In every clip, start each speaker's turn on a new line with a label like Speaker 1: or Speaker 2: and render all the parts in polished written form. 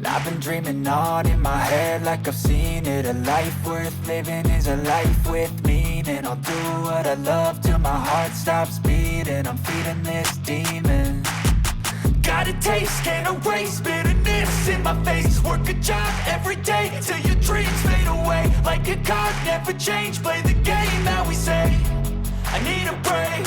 Speaker 1: I've been dreaming on in my head like I've seen it. A life worth living is a life with meaning. I'll do what I love till my heart stops beating. I'm feeding this demon. Got a taste, can't erase bitterness in my face. Work a job every day till your dreams fade away. Like a card, never change, play the game that we say. I need a break.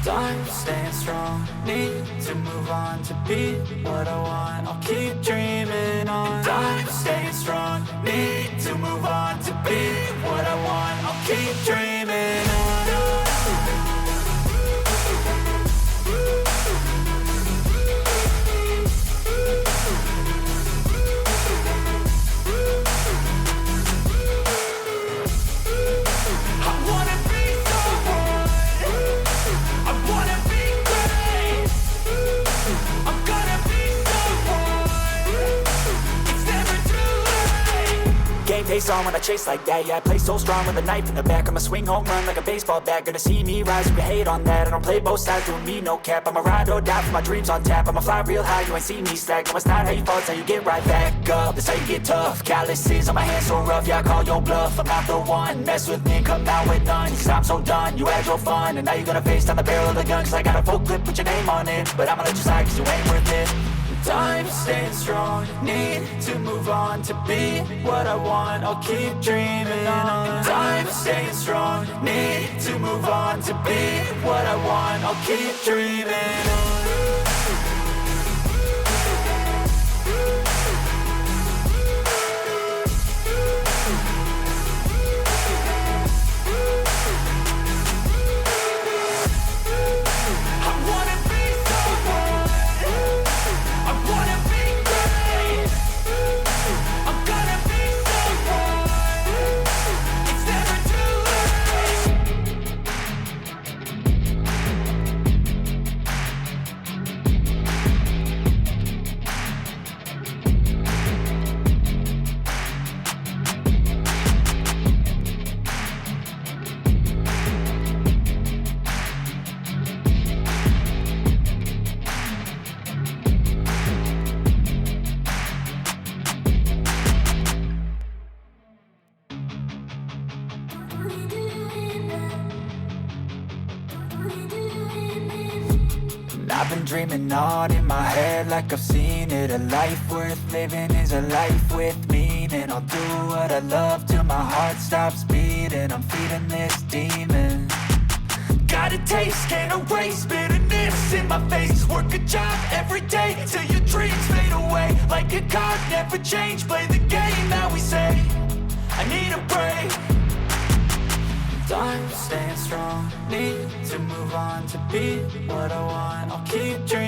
Speaker 1: I'm staying strong, need to move on to be what I want. I'll keep dreaming on. I'm staying strong, need to move on to be what I want. I'll keep dreaming on. Face on when I chase like that, yeah, I play so strong with a knife in the back. I'ma swing home run like a baseball bat. Gonna see me rise, you can hate on that. I don't play both sides, doing me no cap. I'ma ride or die for my dreams on tap. I'ma fly real high, you ain't see me slack. No, it's not how you fall, it's how you get right back up. That's how you get tough. Calluses on my hands so rough, yeah, I call your bluff. I'm not the one, mess with me, come out with none. Cause I'm so done, you had your fun. And now you're gonna face down the barrel of the gun. Cause I got a full clip, put your name on it. But I'ma let you slide cause you ain't worth it. I'm staying strong, need to move on to be what I want. I'll keep dreaming on. I'm staying strong, need to move on to be what I want. I'll keep dreaming on. I've been dreaming on in my head like I've seen it. A life worth living is a life with meaning. I'll do what I love till my heart stops beating. I'm feeding this demon. Got a taste, can't erase bitterness in my face. Work a job every day till your dreams fade away. Like a card, never change, play the game that we say. I need a break. I'm staying strong, need to move on to be what I want. I'll keep dreaming.